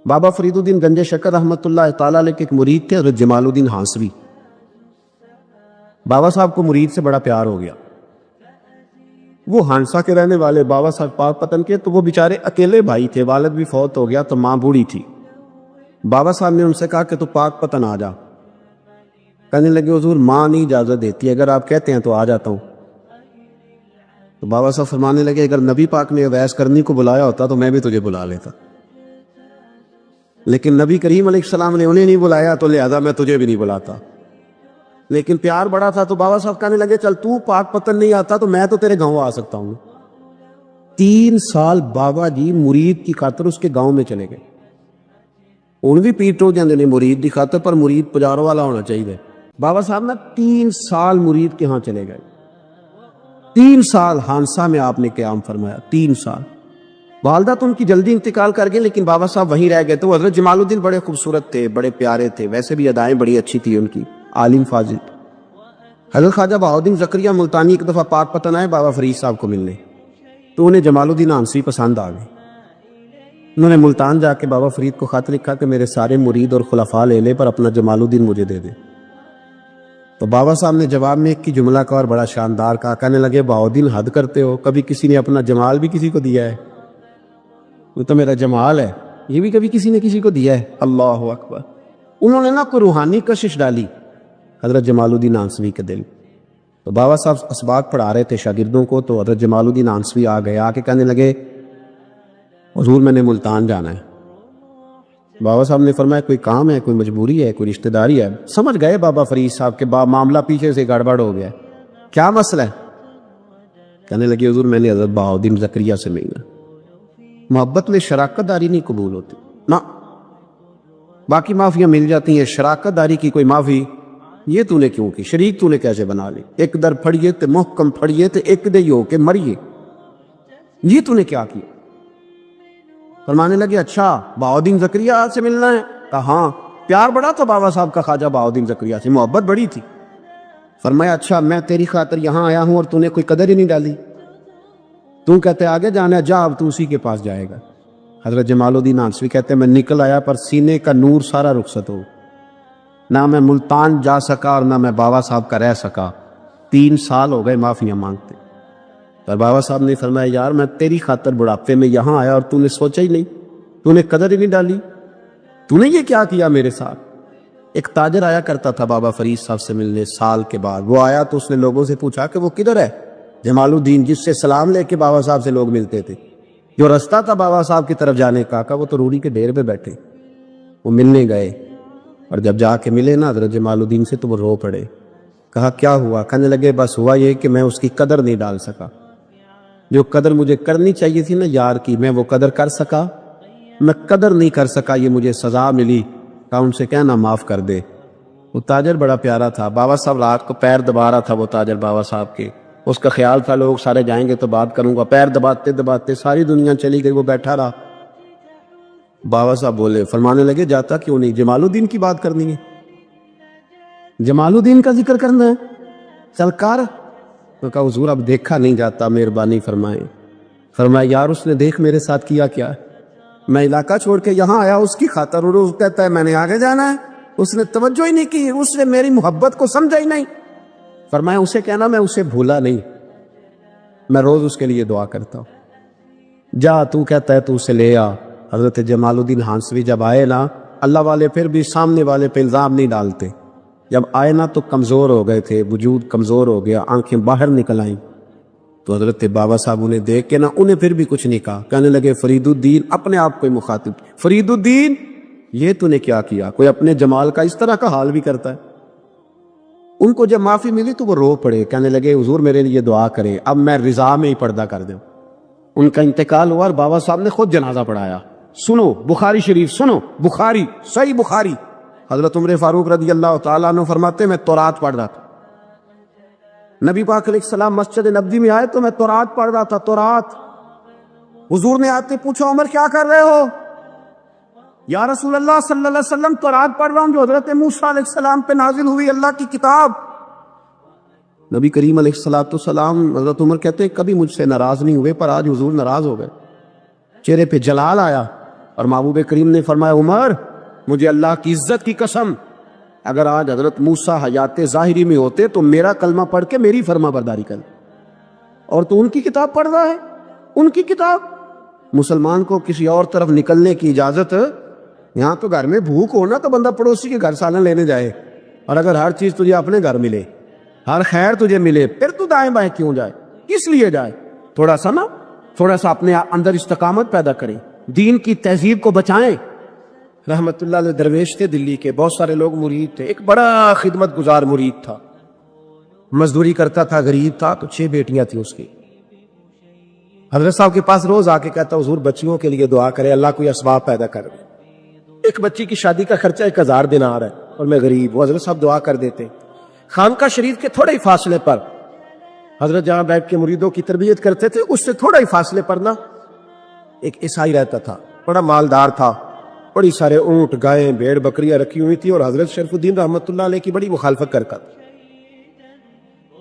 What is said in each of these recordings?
بابا فرید الدین گنج شکر رحمۃ اللہ تعالیٰ علیہ کے ایک مرید تھے حضرت جمال الدین ہانسوی. بابا صاحب کو مرید سے بڑا پیار ہو گیا. وہ ہانسا کے رہنے والے بابا صاحب پاک پتن کے، تو وہ بیچارے اکیلے بھائی تھے، والد بھی فوت ہو گیا تو ماں بوڑھی تھی. بابا صاحب نے ان سے کہا کہ تو پاک پتن آ جا. کہنے لگے حضور ماں نہیں اجازت دیتی، اگر آپ کہتے ہیں تو آ جاتا ہوں. تو بابا صاحب فرمانے لگے اگر نبی پاک نے اویس کرنی کو بلایا ہوتا تو میں بھی تجھے بلا لیتا، لیکن نبی کریم علیہ السلام نے انہیں نہیں بلایا تو لہذا میں تجھے بھی نہیں بلاتا. لیکن پیار بڑا تھا تو بابا صاحب کہنے لگے چل تو پاک پتن نہیں آتا تو میں تو تیرے گاؤں آ سکتا ہوں. 3 سال بابا جی مرید کی خاطر اس کے گاؤں میں چلے گئے. ان بھی پیٹ ہو جاندے نے مرید کی خاطر، پر مرید پجاروں والا ہونا چاہیے. بابا صاحب نا 3 سال مرید کے ہاں چلے گئے. 3 سال ہانسا میں آپ نے قیام فرمایا. 3 سال. والدہ تو ان کی جلدی انتقال کر گئی لیکن بابا صاحب وہیں رہ گئے. تو حضرت جمال الدین بڑے خوبصورت تھے، بڑے پیارے تھے، ویسے بھی ادائیں بڑی اچھی تھی ان کی، عالم فاضل. حضرت خواجہ بہاؤالدین زکریا ملتانی ایک دفعہ پاک پتن آئے بابا فرید صاحب کو ملنے، تو انہیں جمال الدین ہانسوی پسند آ گئے. انہوں نے ملتان جا کے بابا فرید کو خط لکھا کہ میرے سارے مرید اور خلفاء لے لے پر اپنا جمال الدین مجھے دے دے. تو بابا صاحب نے جواب میں ایک کی جملہ کا اور بڑا شاندار کہا. کہنے لگے بہاؤالدین حد کرتے ہو، کبھی کسی نے اپنا جمال بھی کسی کو دیا ہے؟ وہ تو میرا جمال ہے، یہ بھی کبھی کسی نے کسی کو دیا ہے؟ اللہ اکبر. انہوں نے نا کوئی روحانی کشش ڈالی حضرت جمال الدین ہانسوی کے دل. تو بابا صاحب اسباق پڑھا رہے تھے شاگردوں کو، تو حضرت جمال الدین ہانسوی آ گئے. آ کے کہنے لگے حضور میں نے ملتان جانا ہے. بابا صاحب نے فرمایا کوئی کام ہے، کوئی مجبوری ہے، کوئی رشتہ داری ہے؟ سمجھ گئے بابا فرید صاحب کے معاملہ پیچھے سے گڑبڑ ہو گیا. کیا مسئلہ ہے؟ کہنے لگے حضور میں نے حضرت بہاؤالدین زکریا سے ملنا. محبت میں شراکت داری نہیں قبول ہوتی نا، باقی معافیاں مل جاتی ہیں، شراکت داری کی کوئی معافی یہ تو نے کیوں کی؟ شریک تو نے کیسے بنا لی؟ ایک در پھڑیے تے محکم پھڑیے تے ایک دے ہو کے مریے، یہ تو نے کیا کیا؟ فرمانے لگے اچھا بہاؤالدین زکریا سے ملنا ہے؟ کہا ہاں. پیار بڑا تھا بابا صاحب کا خواجہ بہاؤالدین زکریا سے، محبت بڑی تھی. فرمایا اچھا میں تیری خاطر یہاں آیا ہوں اور تو نے کوئی قدر ہی نہیں ڈالی. تو کہتے آگے جانا ہے، جا اب تو اسی کے پاس جائے گا. حضرت جمال الدین ہانسوی کہتے میں نکل آیا پر سینے کا نور سارا رخصت ہو، نہ میں ملتان جا سکا اور نہ میں بابا صاحب کا رہ سکا. 3 سال ہو گئے معافیاں مانگتے. پر بابا صاحب نے فرمایا یار میں تیری خاطر بڑھاپے میں یہاں آیا اور تو نے سوچا ہی نہیں، تو نے قدر ہی نہیں ڈالی، تو نے یہ کیا کیا میرے ساتھ؟ ایک تاجر آیا کرتا تھا بابا فرید صاحب سے ملنے سال کے بعد. وہ آیا تو اس نے لوگوں سے پوچھا کہ وہ کدھر ہے جمال الدین جس سے سلام لے کے بابا صاحب سے لوگ ملتے تھے، جو رستہ تھا بابا صاحب کی طرف جانے کا؟ کہا وہ تو روڑی کے ڈھیر پہ بیٹھے. وہ ملنے گئے اور جب جا کے ملے نا حضرت جمال الدین سے تو وہ رو پڑے. کہا کیا ہوا؟ کہنے لگے بس ہوا یہ کہ میں اس کی قدر نہیں ڈال سکا، جو قدر مجھے کرنی چاہیے تھی نا یار کی، میں وہ قدر کر سکا، میں قدر نہیں کر سکا، یہ مجھے سزا ملی. کہا ان سے کہنا معاف کر دے. وہ تاجر بڑا پیارا تھا. بابا صاحب رات کو پیر دبا رہا تھا، وہ تاجر بابا صاحب کے، اس کا خیال تھا لوگ سارے جائیں گے تو بات کروں گا. پیر دباتے دباتے ساری دنیا چلی گئی، وہ بیٹھا رہا. بابا صاحب بولے، فرمانے لگے جاتا کیوں نہیں؟ جمال الدین کی بات کرنی ہے، جمال الدین کا ذکر کرنا ہے، چل کر. تو کہا حضور اب دیکھا نہیں جاتا، مہربانی فرمائیں. فرمایا یار اس نے دیکھ میرے ساتھ کیا کیا ہے؟ میں علاقہ چھوڑ کے یہاں آیا اس کی خاطر، اور وہ کہتا ہے میں نے آگے جانا ہے. اس نے توجہ ہی نہیں کی، اس نے میری محبت کو سمجھا ہی نہیں. فرمایا اسے کہنا میں اسے بھولا نہیں، میں روز اس کے لیے دعا کرتا ہوں. جا تو کہتا ہے تو اسے لے آ. حضرت جمال الدین ہانسوی جب آئے نا، اللہ والے پھر بھی سامنے والے پہ الزام نہیں ڈالتے. جب آئے نا تو کمزور ہو گئے تھے، وجود کمزور ہو گیا، آنکھیں باہر نکل آئیں. تو حضرت بابا صاحب انہیں دیکھ کے نا انہیں پھر بھی کچھ نہیں کہا. کہنے لگے فرید الدین، اپنے آپ کو مخاطب، فرید الدین یہ تو نے کیا کیا؟ کوئی اپنے جمال کا اس طرح کا حال بھی کرتا ہے. ان کو جب معافی ملی تو وہ رو پڑے. کہنے لگے حضور میرے لیے دعا کریں، اب میں رضا میں ہی پردہ کر دوں. ان کا انتقال ہوا اور بابا صاحب نے خود جنازہ پڑھایا. سنو بخاری شریف، سنو بخاری، صحیح بخاری. حضرت عمر فاروق رضی اللہ تعالیٰ عنہ فرماتے میں تورات پڑھ رہا تھا. نبی پاک علیہ السلام مسجد نبوی میں آئے تو میں تورات پڑھ رہا تھا، تورات. حضور نے آتے پوچھا عمر کیا کر رہے ہو؟ یا رسول اللہ صلی اللہ علیہ وسلم تورات پڑھ رہا ہوں جو حضرت موسیٰ علیہ السلام پہ نازل ہوئی، اللہ کی کتاب. نبی کریم علیہ السلام حضرت عمر کہتے ہیں کبھی مجھ سے ناراض نہیں ہوئے، پر آج حضور ناراض ہو گئے، چہرے پہ جلال آیا. اور محبوب کریم نے فرمایا عمر مجھے اللہ کی عزت کی قسم اگر آج حضرت موسیٰ حیات ظاہری میں ہوتے تو میرا کلمہ پڑھ کے میری فرما برداری کر، اور تو ان کی کتاب پڑھ رہا ہے، ان کی کتاب۔ مسلمان کو کسی اور طرف نکلنے کی اجازت، یہاں تو گھر میں بھوک ہونا تو بندہ پڑوسی کے گھر سالن لینے جائے، اور اگر ہر چیز تجھے اپنے گھر ملے، ہر خیر تجھے ملے، پھر تو دائیں بائیں کیوں جائے، کس لیے جائے؟ تھوڑا سا اپنے اندر استقامت پیدا کریں، دین کی تہذیب کو بچائیں۔ رحمت اللہ علیہ درویش تھے دلی کے، بہت سارے لوگ مرید تھے، ایک بڑا خدمت گزار مرید تھا، مزدوری کرتا تھا، غریب تھا، تو 6 بیٹیاں تھیں اس کی۔ حضرت صاحب کے پاس روز آ کے کہتا حضور بچیوں کے لیے دعا کرے، اللہ کوئی اسباب پیدا کر دے، ایک بچی کی شادی کا خرچہ 1000 دینار ہے اور میں غریب ہوں۔ حضرت صاحب دعا کر دیتے۔ خانقاہ شریف کے تھوڑے ہی فاصلے پر حضرت جہاں بیٹھ کے مریدوں کی تربیت کرتے تھے، اس سے تھوڑا ہی فاصلے پر نا ایک عیسائی رہتا تھا، بڑا مالدار تھا، بڑی سارے اونٹ، گائیں، بھیڑ، بکریاں رکھی ہوئی تھی، اور حضرت شریف الدین رحمت اللہ علیہ کی بڑی مخالفت کرتا تھا۔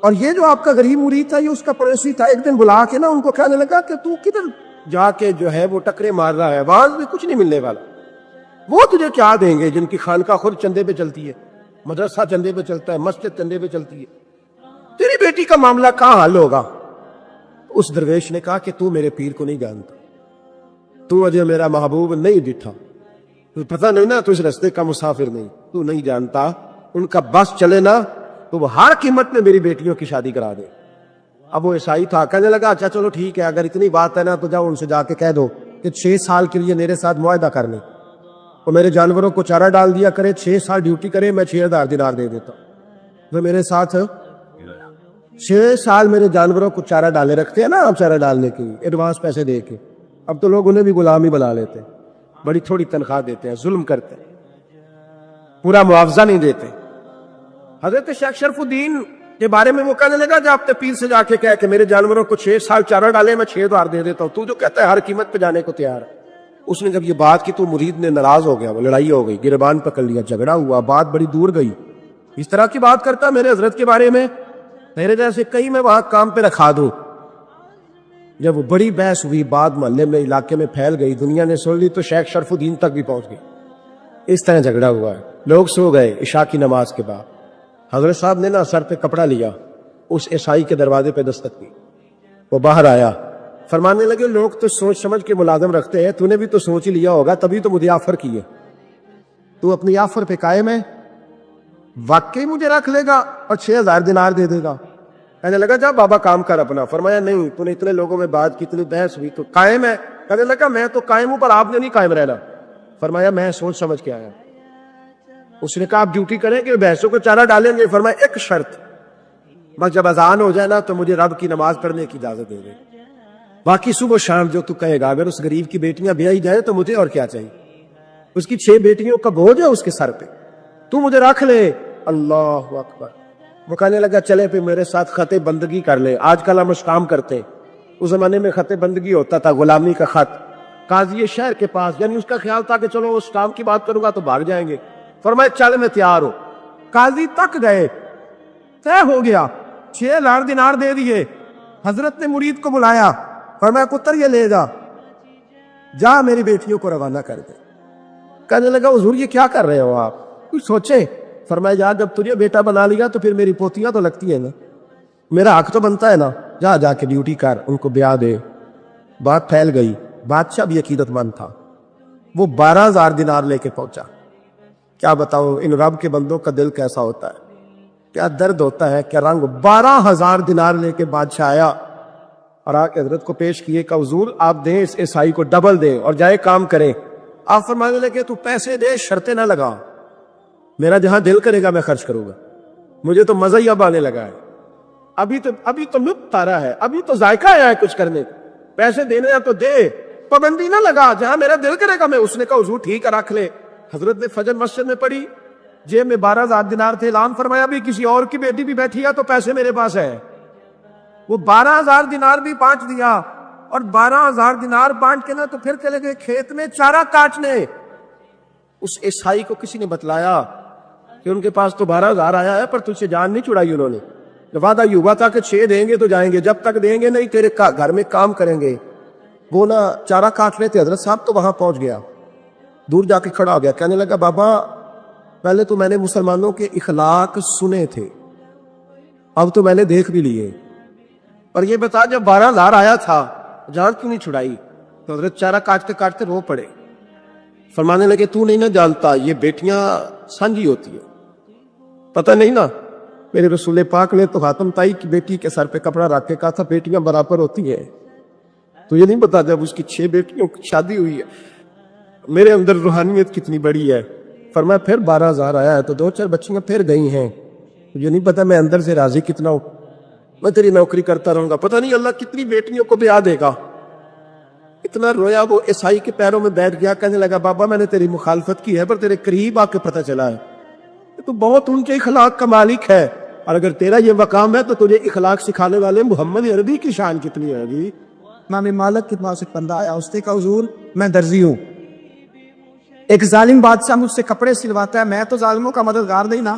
اور یہ جو آپ کا غریب مرید تھا، یہ اس کا پڑوسی تھا، ایک دن بلا کے نا ان کو کہنے لگا کہ تو کدھر جا کے جو ہے وہ ٹکرے مار رہا ہے، وہاں میں کچھ نہیں ملنے والا، وہ تجھے کیا دیں گے جن کی خانقاہ خود چندے پہ چلتی ہے، مدرسہ چندے پہ چلتا ہے، مسجد چندے پہ چلتی ہے، تیری بیٹی کا معاملہ کہاں حل ہوگا؟ اس درویش نے کہا کہ تو میرے پیر کو نہیں جانتا، تو اجے میرا محبوب نہیں ڈٹھا، تو پتہ نہیں نا، تو اس رستے کا مسافر نہیں، تو نہیں جانتا، ان کا بس چلے نا تو وہ ہر قیمت میں میری بیٹیوں کی شادی کرا دے۔ اب وہ عیسائی تھا، کہنے لگا اچھا چلو ٹھیک ہے، اگر اتنی بات ہے نا تو جاؤ ان سے جا کے کہہ دو کہ 6 سال کے لیے میرے ساتھ معاہدہ کر لیں، وہ میرے جانوروں کو چارہ ڈال دیا کرے، 6 سال ڈیوٹی کرے، میں 6000 دینار دے دیتا ہوں۔ وہ میرے ساتھ 6 سال میرے جانوروں کو چارہ ڈالے رکھتے ہیں نا آپ، چارہ ڈالنے کی ایڈوانس پیسے دے کے، اب تو لوگ انہیں بھی غلامی بنا لیتے ہیں، بڑی تھوڑی تنخواہ دیتے ہیں، ظلم کرتے ہیں، پورا معاوضہ نہیں دیتے۔ حضرت شیخ شرف الدین کے بارے میں وہ کہنے لگا جب اپنے پیر سے جا کے کہہ کہ میرے جانوروں کو 6 سال چارہ ڈالے، میں 6000 دے دیتا ہوں، تو جو کہتا ہے ہر قیمت پہ جانے کو تیار ہے۔ اس نے جب یہ بات کی تو مرید نے ناراض ہو گیا، وہ لڑائی ہو گئی، گربان پکڑ لیا، جھگڑا ہوا، بات بڑی دور گئی۔ اس طرح کی بات کرتا میرے حضرت کے بارے میں، میرے جیسے کئی میں وہاں کام پہ رکھا دوں۔ جب وہ بڑی بحث ہوئی، بات محلے میں، علاقے میں پھیل گئی، دنیا نے سن لی، تو شیخ شرف الدین تک بھی پہنچ گئی۔ اس طرح جھگڑا ہوا ہے، لوگ سو گئے عشاء کی نماز کے بعد۔ حضرت صاحب نے نا سر پہ کپڑا لیا، اس عیسائی کے دروازے پہ دستک کی، وہ باہر آیا، فرمانے لگے لوگ تو سوچ سمجھ کے ملازم رکھتے ہیں، تو نے بھی تو سوچ ہی لیا ہوگا، تبھی تو مجھے آفر کی ہے، تو اپنی آفر پہ قائم ہے، واقعی مجھے رکھ لے گا اور 6000 دینار دے دے گا؟ کہنے لگا جا بابا کام کر اپنا۔ فرمایا نہیں، تو نے اتنے لوگوں میں بات کی، اتنی بحث ہوئی، تو قائم ہے؟ کہنے لگا میں تو قائم ہوں، پر آپ نے نہیں قائم رہنا۔ فرمایا میں سوچ سمجھ کے آیا۔ اس نے کہا آپ ڈیوٹی کریں کہ بحثوں کو چارہ ڈالیں گے؟ فرمایا ایک شرط، بس جب اذان ہو جائے نا تو مجھے رب کی نماز پڑھنے کی اجازت دے دے، باقی صبح شام جو تو کہے گا۔ اگر اس غریب کی بیٹیاں بیائی جائیں تو مجھے اور کیا چاہیے، اس کی 6 بیٹیوں کا بوجھ ہے اس کے سر پہ، تو مجھے رکھ لے۔ اللہ اکبر۔ وہ کہنے لگا چلے پھر میرے ساتھ خط بندگی کر لے، آج کل ہم کام کرتے، اس زمانے میں خط بندگی ہوتا تھا، غلامی کا خط، قاضی شہر کے پاس، یعنی اس کا خیال تھا کہ چلو اس کام کی بات کروں گا تو بھاگ جائیں گے۔ فرمایا چل میں تیار ہوں۔ قاضی تک گئے، طے ہو گیا، 6000 دینار دے دیے۔ حضرت نے مرید کو بلایا، فرمایا پتر یہ لے جا، جا میری بیٹیوں کو روانہ کر دے۔ کہنے لگا حضور یہ کیا کر رہے ہو آپ، کچھ سوچے؟ فرمایا جا، جب تجھے بیٹا بنا لیا تو پھر میری پوتیاں تو لگتی ہیں نا، میرا حق تو بنتا ہے نا، جا جا کے ڈیوٹی کر، ان کو بیاہ دے۔ بات پھیل گئی، بادشاہ بھی عقیدت مند تھا، وہ 12000 دینار لے کے پہنچا۔ کیا بتاؤ ان رب کے بندوں کا دل کیسا ہوتا ہے، کیا درد ہوتا ہے، کیا رنگ۔ 12000 دینار لے کے بادشاہ آیا اور آ کے حضرت کو پیش کیے کہ حضور آپ دیں اس عیسائی کو ڈبل دیں اور جائے کام کریں۔ آپ فرمانے لگے تو پیسے دے، شرطیں نہ لگا، میرا جہاں دل کرے گا میں خرچ کروں گا، مجھے تو مزہ ہی اب آنے لگا ہے، ابھی تو لطف آ رہا ہے، ابھی تو ذائقہ آیا ہے کچھ کرنے کا، پیسے دینے ہیں تو دے، پابندی نہ لگا، جہاں میرا دل کرے گا میں۔ اس نے کہا حضور ٹھیک ہے رکھ لے۔ حضرت نے فجر مسجد میں پڑھی، جیب میں 12000 دینار تھے، اعلان فرمایا بھی کسی اور کی بیٹی بھی بیٹھی ہے تو پیسے میرے پاس ہے۔ وہ 12000 دینار بھی بانٹ دیا، اور 12000 دینار بانٹ کے نا تو پھر چلے گئے کھیت میں چارہ کاٹنے۔ اس عیسائی کو کسی نے بتلایا کہ ان کے پاس تو 12000 آیا ہے، پر تجھ سے جان نہیں چھڑائی انہوں نے، وعدہ یہ ہوا تھا کہ 6 دیں گے تو جائیں گے، جب تک دیں گے نہیں تیرے گھر میں کام کریں گے۔ وہ نا چارہ کاٹ رہے تھے، حضرت صاحب تو وہاں پہنچ گیا، دور جا کے کھڑا ہو گیا، کہنے لگا بابا پہلے تو میں نے مسلمانوں کے اخلاق سنے تھے، اب تو میں نے دیکھ بھی لیے، اور یہ بتا جب 12,000 آیا تھا جان کیوں نہیں چھڑائی؟ تو حضرت چارہ کاٹتے کاٹتے رو پڑے، فرمانے لگے تو نہیں نہ جانتا یہ بیٹیاں سانجھی ہوتی ہیں، پتہ نہیں نا؟ میرے رسول پاک نے تو حاتم تائی کی بیٹی کے سر پہ کپڑا رکھ کے کہا تھا بیٹیاں برابر ہوتی ہیں، تو یہ نہیں پتا جب اس کی 6 بیٹیوں کی شادی ہوئی ہے میرے اندر روحانیت کتنی بڑی ہے۔ فرمایا پھر 12,000 آیا ہے تو 2-4 بچیاں پھر گئی ہیں، یہ نہیں پتا میں اندر سے راضی کتنا ہوں، میں تیری نوکری کرتا رہوں گا، پتہ نہیں اللہ کتنی بیٹیوں کو بیاہ دے گا۔ اتنا رویا وہ عیسائی کے پیروں میں بیٹھ گیا، کہنے لگا بابا میں نے تیری مخالفت کی ہے پر تیرے قریب آ کے پتہ چلا ہے تو بہت اونچے اخلاق کا مالک ہے، اور اگر تیرا یہ مقام ہے تو تجھے اخلاق سکھانے والے محمد عربی کی شان کتنی ہے گی۔ امام مالک کے پاس ایک بندہ آیا، اس نے کہا حضور میں درزی ہوں، ایک ظالم بادشاہ مجھ سے کپڑے سلواتا ہے، میں تو ظالموں کا مددگار نہیں نا،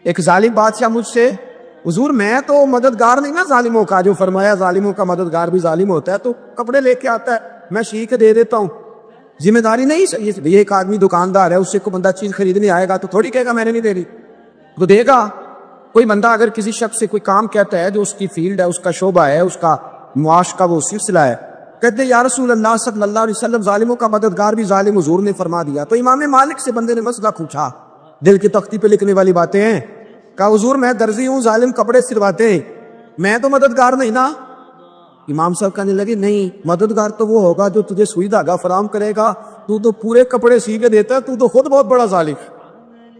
ایک ظالم بادشاہ مجھ سے، حضور میں تو مددگار نہیں نا ظالموں کا، جو فرمایا ظالموں کا مددگار بھی ظالم ہوتا ہے، تو کپڑے لے کے آتا ہے میں سی کے دے دیتا ہوں، ذمہ داری نہیں، یہ ایک آدمی دکاندار ہے، اس سے کوئی بندہ چیز خریدنے آئے گا تو تھوڑی کہے گا میں نے نہیں دے دی، تو دے گا۔ کوئی بندہ اگر کسی شخص سے کوئی کام کہتا ہے جو اس کی فیلڈ ہے، اس کا شعبہ ہے، اس کا معاش کا وہ سلسلہ ہے، کہتے ہیں یا رسول اللہ صلی اللہ علیہ وسلم ظالموں کا مددگار بھی ظالم، حضور نے فرما دیا۔ تو امام مالک سے بندے نے مسئلہ پوچھا، دل کی تختی پہ لکھنے والی باتیں ہیں، کہا حضور میں درزی ہوں، ظالم کپڑے سلواتے ہیں، میں تو مددگار نہیں نا۔ امام صاحب کہنے لگے نہیں، مددگار تو وہ ہوگا جو تجھے سوئی دھاگا فراہم کرے گا، تو پورے کپڑے سی کے دیتا ہے، تو خود بہت بڑا ظالم،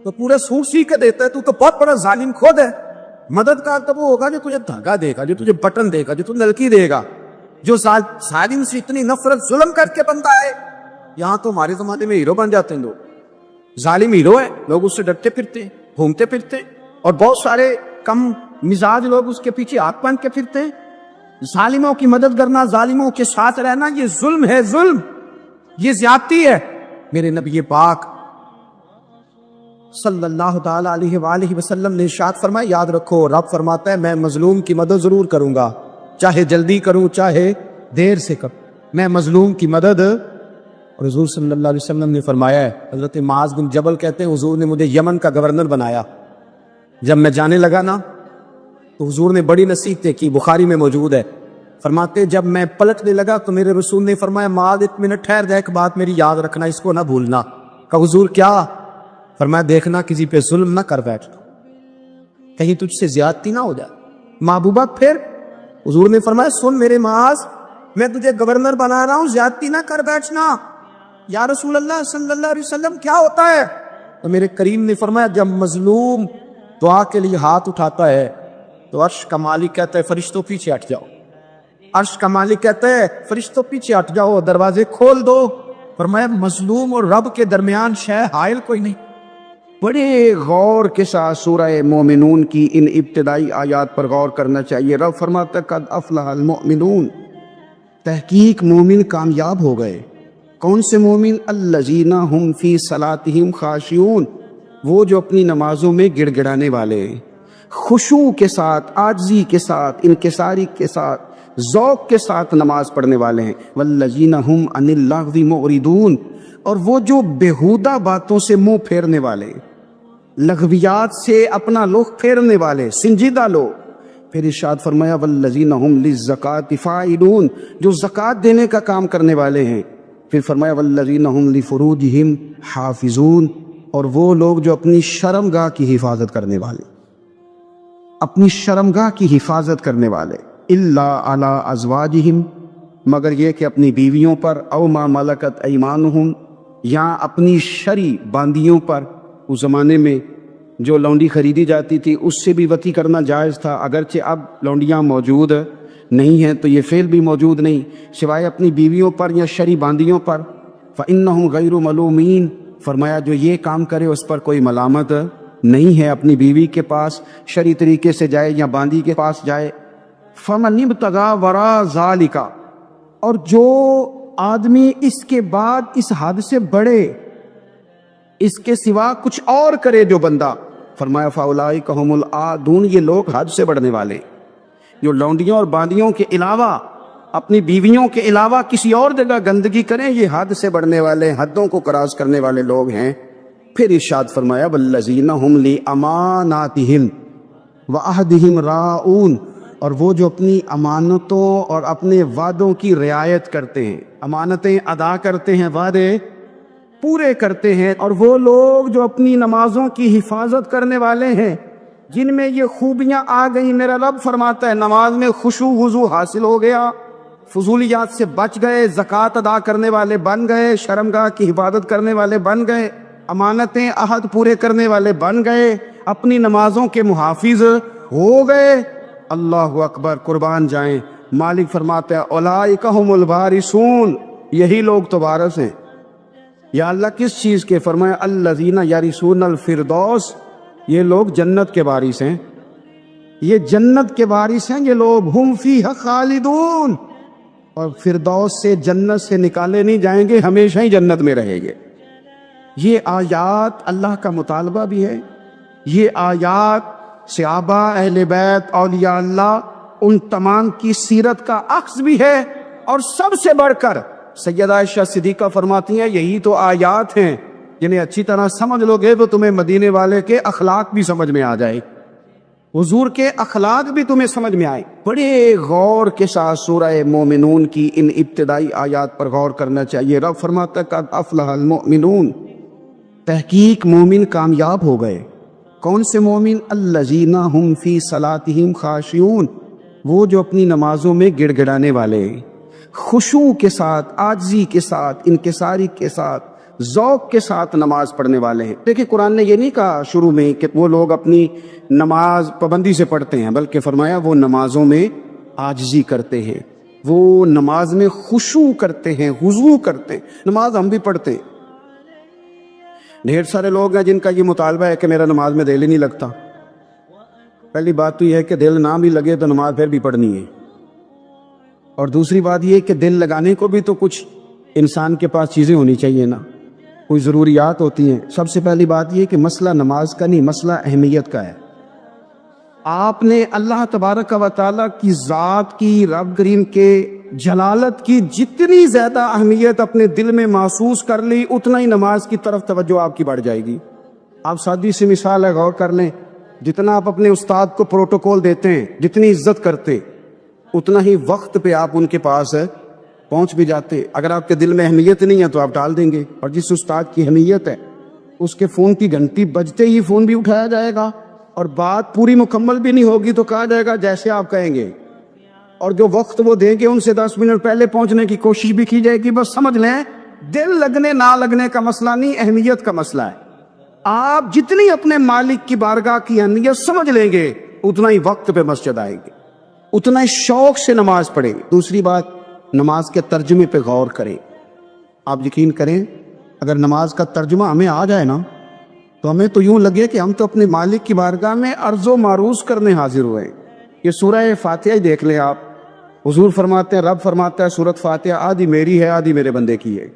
تو پورے سوٹ سی کے دیتا ہے، تو بہت بڑا ظالم خود ہے۔ مددگار تو وہ ہوگا جو تجھے دھاگا دے گا، جو تجھے بٹن دے گا، جو تجھے نلکی دے گا، جو ظالم سے اتنی نفرت ظلم کر کے بنتا ہے۔ یہاں تو ہمارے زمانے میں ہیرو بن جاتے ہیں لوگ، ظالم ہیرو ہے، لوگ اس سے ڈرتے پھرتے ہیں، گھومتے پھرتے ہیں، اور بہت سارے کم مزاج لوگ اس کے پیچھے ہاتھ باندھ کے پھرتے ہیں۔ ظالموں کی مدد کرنا، ظالموں کے ساتھ رہنا، یہ ظلم ہے، ظلم، یہ زیادتی ہے۔ میرے نبی پاک صلی اللہ تعالی علیہ وآلہ وسلم نے ارشاد فرمایا، یاد رکھو رب فرماتا ہے میں مظلوم کی مدد ضرور کروں گا، چاہے جلدی کروں چاہے دیر سے کروں، میں مظلوم کی مدد۔ اور حضور صلی اللہ علیہ وسلم نے فرمایا ہے، حضرت معاذ بن جبل کہتے ہیں حضور نے مجھے یمن کا گورنر بنایا، جب میں جانے لگا نا تو حضور نے بڑی نصیحتیں کی، بخاری میں موجود ہے، فرماتے جب میں پلٹنے لگا تو میرے رسول نے فرمایا معاذ ایک منٹ ٹھہر جا، ایک بات میری یاد رکھنا، اس کو نہ بھولنا۔ کہا حضور کیا؟ فرمایا دیکھنا کسی پہ ظلم نہ کر بیٹھنا، کہیں تجھ سے زیادتی نہ ہو جائے۔ محبوبہ پھر حضور نے فرمایا سن میرے معاذ، میں تجھے گورنر بنا رہا ہوں، زیادتی نہ کر بیٹھنا۔ یا رسول اللہ صلی اللہ علیہ وسلم کیا ہوتا ہے؟ تو میرے کریم نے فرمایا جب مظلوم دعا کے لیے ہاتھ اٹھاتا ہے تو عرش کا مالک کہتا ہے فرشتوں پیچھے ہٹ جاؤ، عرش کا مالک کہتا ہے فرشتوں پیچھے ہٹ جاؤ، دروازے کھول دو۔ فرمایا مظلوم اور رب کے درمیان شے حائل کوئی نہیں۔ بڑے غور کے ساتھ سورہ مومنون کی ان ابتدائی آیات پر غور کرنا چاہیے۔ رب فرماتا ہے قد افلح المؤمنون، تحقیق مومن کامیاب ہو گئے۔ کون سے مومن؟ الذین هم فی صلاتہم خاشعون، وہ جو اپنی نمازوں میں گڑ گڑانے والے ہیں، خشوع کے ساتھ، عاجزی کے ساتھ، انکساری کے ساتھ، ذوق کے ساتھ نماز پڑھنے والے ہیں۔ والذین هم عن اللغو معرضون، اور وہ جو بیہودہ باتوں سے منہ پھیرنے والے، لغویات سے اپنا رخ پھیرنے والے، سنجیدہ لوگ۔ پھر ارشاد فرمایا والذین هم للزکاۃ فاعلون، جو زکوٰۃ دینے کا کام کرنے والے ہیں۔ پھر فرمایا والذین هم لفروجہم حافظون، اور وہ لوگ جو اپنی شرمگاہ کی حفاظت کرنے والے، اپنی شرمگاہ کی حفاظت کرنے والے۔ الا علی ازواجہم، مگر یہ کہ اپنی بیویوں پر، او ما ملکت ایمانہم، یا اپنی شرعی باندیوں پر۔ اس زمانے میں جو لونڈی خریدی جاتی تھی اس سے بھی وطی کرنا جائز تھا، اگرچہ اب لونڈیاں موجود نہیں ہیں تو یہ فعل بھی موجود نہیں، سوائے اپنی بیویوں پر یا شرعی باندیوں پر۔ فإنہم غیر ملومین، فرمایا جو یہ کام کرے اس پر کوئی ملامت نہیں ہے، اپنی بیوی کے پاس شرعی طریقے سے جائے یا باندی کے پاس جائے۔ فمن ابتغى وراء ذلك، اور جو آدمی اس کے بعد اس حد سے بڑھے، اس کے سوا کچھ اور کرے جو بندہ، فرمایا فاولئک هم العادون، یہ لوگ حد سے بڑھنے والے، جو لونڈیوں اور باندیوں کے علاوہ اپنی بیویوں کے علاوہ کسی اور جگہ گندگی کریں، یہ حد سے بڑھنے والے، حدوں کو کراس کرنے والے لوگ ہیں۔ پھر ارشاد فرمایا والذین ہم لاماناتہم وعہدہم راعون، اور وہ جو اپنی امانتوں اور اپنے وعدوں کی رعایت کرتے ہیں، امانتیں ادا کرتے ہیں، وعدے پورے کرتے ہیں، اور وہ لوگ جو اپنی نمازوں کی حفاظت کرنے والے ہیں، جن میں یہ خوبیاں آ گئیں۔ میرا رب فرماتا ہے نماز میں خشوع وضو حاصل ہو گیا، فضولیات سے بچ گئے، زکوٰۃ ادا کرنے والے بن گئے، شرمگاہ کی حفاظت کرنے والے بن گئے، امانتیں عہد پورے کرنے والے بن گئے، اپنی نمازوں کے محافظ ہو گئے۔ اللہ اکبر، قربان جائیں۔ مالک فرماتا ہے اولئک ھم الوارثون، یہی لوگ تو وارث ہیں۔ یا اللہ کس چیز کے؟ فرمایا الذین یرثون الفردوس، یہ لوگ جنت کے وارث ہیں، یہ جنت کے وارث ہیں یہ لوگ، ہم فیہا خالدون، اور فردوس سے، جنت سے نکالے نہیں جائیں گے، ہمیشہ ہی جنت میں رہیں گے۔ یہ آیات اللہ کا مطالبہ بھی ہے، یہ آیات صحابہ، اہل بیت، اولیاء اللہ، ان تمام کی سیرت کا عکس بھی ہے، اور سب سے بڑھ کر سیدہ عائشہ صدیقہ فرماتی ہیں یہی تو آیات ہیں جنہیں اچھی طرح سمجھ لو گے تو تمہیں مدینے والے کے اخلاق بھی سمجھ میں آ جائے، حضور کے اخلاق بھی تمہیں سمجھ میں آئے۔ بڑے غور کے ساتھ سورہ مومنون کی ان ابتدائی آیات پر غور کرنا چاہیے۔ رب فرماتا ہے قد افلح المؤمنون، تحقیق مومن کامیاب ہو گئے۔ کون سے مومن؟ الذین ہم فی صلاتہم خاشعون، وہ جو اپنی نمازوں میں گڑ گڑانے والے، خشوع کے ساتھ، عاجزی کے ساتھ، انکساری کے ساتھ، ذوق کے ساتھ نماز پڑھنے والے ہیں۔ دیکھیں قرآن نے یہ نہیں کہا شروع میں کہ وہ لوگ اپنی نماز پابندی سے پڑھتے ہیں، بلکہ فرمایا وہ نمازوں میں عاجزی کرتے ہیں، وہ نماز میں خشوع کرتے ہیں، خضوع کرتے ہیں۔ نماز ہم بھی پڑھتے ہیں، ڈھیر سارے لوگ ہیں جن کا یہ مطالبہ ہے کہ میرا نماز میں دل ہی نہیں لگتا۔ پہلی بات تو یہ ہے کہ دل نہ بھی لگے تو نماز پھر بھی پڑھنی ہے، اور دوسری بات یہ کہ دل لگانے کو بھی تو کچھ انسان کے پاس چیزیں ہونی چاہیے نا، کوئی ضروریات ہوتی ہیں۔ سب سے پہلی بات یہ کہ مسئلہ نماز کا نہیں، مسئلہ اہمیت کا ہے۔ آپ نے اللہ تبارک و تعالیٰ کی ذات کی، رب کریم کے جلالت کی جتنی زیادہ اہمیت اپنے دل میں محسوس کر لی، اتنا ہی نماز کی طرف توجہ آپ کی بڑھ جائے گی۔ آپ سادی سی مثال ہے، غور کر لیں، جتنا آپ اپنے استاد کو پروٹوکول دیتے ہیں، جتنی عزت کرتے، اتنا ہی وقت پہ آپ ان کے پاس پہنچ بھی جاتے۔ اگر آپ کے دل میں اہمیت نہیں ہے تو آپ ٹال دیں گے، اور جس استاد کی اہمیت ہے اس کے فون کی گھنٹی بجتے ہی فون بھی اٹھایا جائے گا، اور بات پوری مکمل بھی نہیں ہوگی تو کہا جائے گا جیسے آپ کہیں گے، اور جو وقت وہ دیں گے ان سے 10 منٹ پہلے پہنچنے کی کوشش بھی کی جائے گی۔ بس سمجھ لیں دل لگنے نہ لگنے کا مسئلہ نہیں، اہمیت کا مسئلہ ہے۔ آپ جتنی اپنے مالک کی بارگاہ کی اہمیت سمجھ لیں گے، اتنا ہی وقت پہ مسجد آئیں گے، اتنا ہی شوق سے نماز پڑھیں گے۔ دوسری بات، نماز کے ترجمے پہ غور کریں۔ آپ یقین کریں اگر نماز کا ترجمہ ہمیں آ جائے نا تو ہمیں تو یوں لگے کہ ہم تو اپنے مالک کی بارگاہ میں عرض و معروض کرنے حاضر ہوئے ہیں۔ یہ سورہ فاتحہ ہی دیکھ لیں آپ، حضور فرماتے ہیں، رب فرماتا ہے سورۃ فاتحہ آدھی میری ہے آدھی میرے بندے کی ہے۔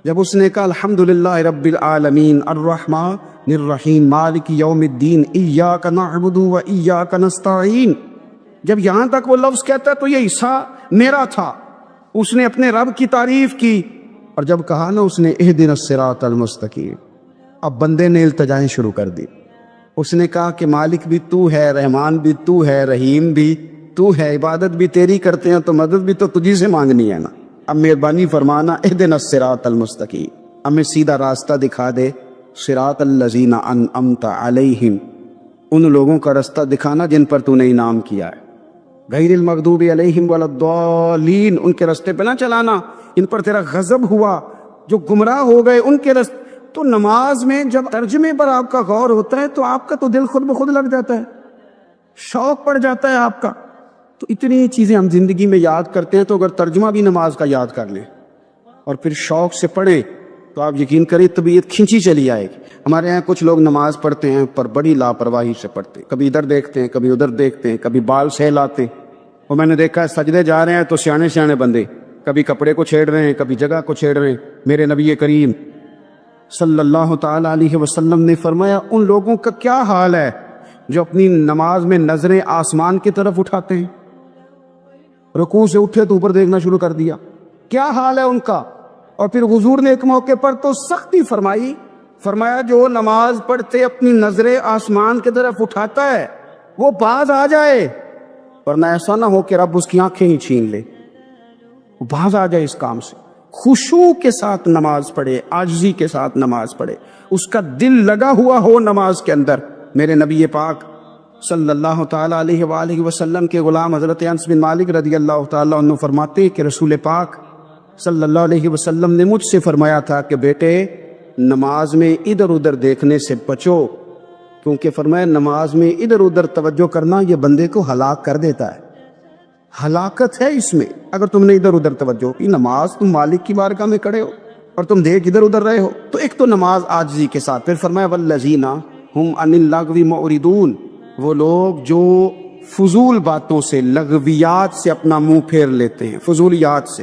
جب اس نے کہا الحمدللہ رب العالمین الرحمن الرحیم مالک یوم الدین ایاک نعبد و ایاک نستعین، جب یہاں تک وہ لفظ کہتا ہے تو یہ حصہ میرا تھا، اس نے اپنے رب کی تعریف کی، اور جب کہا نا اس نے اہدنا الصراط المستقیم، اب بندے نے التجائیں شروع کر دی۔ اس نے کہا کہ مالک بھی تو ہے، رحمان بھی تو ہے، رحیم بھی تو ہے، عبادت بھی تیری کرتے ہیں تو مدد بھی تو تجھی سے مانگنی ہے نا، اب مہربانی فرمانا اہدنا الصراط المستقیم، ہمیں سیدھا راستہ دکھا دے، صراط الذین انعمت علیہم، ان لوگوں کا راستہ دکھانا جن پر تو نے انعام کیا ہے، غیر المغضوب علیہم ولا الضالین، ان کے راستے پہ نہ چلانا ان پر تیرا غضب ہوا، جو گمراہ ہو گئے ان کے راستے۔ تو نماز میں جب ترجمے پر آپ کا غور ہوتا ہے تو آپ کا تو دل خود بخود لگ جاتا ہے، شوق پڑ جاتا ہے آپ کا۔ تو اتنی چیزیں ہم زندگی میں یاد کرتے ہیں، تو اگر ترجمہ بھی نماز کا یاد کر لیں اور پھر شوق سے پڑھیں تو آپ یقین کریں طبیعت کھنچی چلی آئے گی۔ ہمارے یہاں کچھ لوگ نماز پڑھتے ہیں پر بڑی لاپرواہی سے پڑھتے ہیں، کبھی ادھر دیکھتے ہیں کبھی ادھر دیکھتے ہیں، کبھی بال سہلاتے ہیں۔ اور میں نے دیکھا ہے سجدے جا رہے ہیں تو سیانے سیانے بندے کبھی کپڑے کو چھیڑ رہے ہیں کبھی جگہ کو چھیڑ رہے ہیں۔ میرے نبی کریم صلی اللہ تعالی علیہ وسلم نے فرمایا ان لوگوں کا کیا حال ہے جو اپنی نماز میں نظریں آسمان کی طرف اٹھاتے ہیں، رکوع سے اٹھے تو اوپر دیکھنا شروع کر دیا. کیا حال ہے ان کا؟ اور پھر حضور نے ایک موقع پر تو سختی فرمائی، فرمایا جو نماز پڑھتے اپنی نظریں آسمان کی طرف اٹھاتا ہے وہ باز آ جائے، ورنہ ایسا نہ ہو کہ رب اس کی آنکھیں ہی چھین لے. وہ باز آ جائے اس کام سے. خشوع کے ساتھ نماز پڑھے، عاجزی کے ساتھ نماز پڑھے، اس کا دل لگا ہوا ہو نماز کے اندر. میرے نبی پاک صلی اللہ تعالیٰ علیہ وآلہ وسلم کے غلام حضرت انس بن مالک رضی اللہ تعالیٰ عنہ فرماتے کہ رسول پاک صلی اللہ علیہ وسلم نے مجھ سے فرمایا تھا کہ بیٹے نماز میں ادھر ادھر دیکھنے سے بچو، کیونکہ فرمایا نماز میں ادھر ادھر توجہ کرنا یہ بندے کو ہلاک کر دیتا ہے. ہلاکت ہے اس میں اگر تم نے ادھر ادھر توجہ کی. نماز تم مالک کی بارگاہ میں کھڑے ہو اور تم دیکھ ادھر ادھر رہے ہو. تو ایک تو نماز عاجزی کے ساتھ. پھر فرمایا والذین ہم عن اللغو معرضون، وہ لوگ جو فضول باتوں سے، لغویات سے اپنا منہ پھیر لیتے ہیں، فضولیات سے.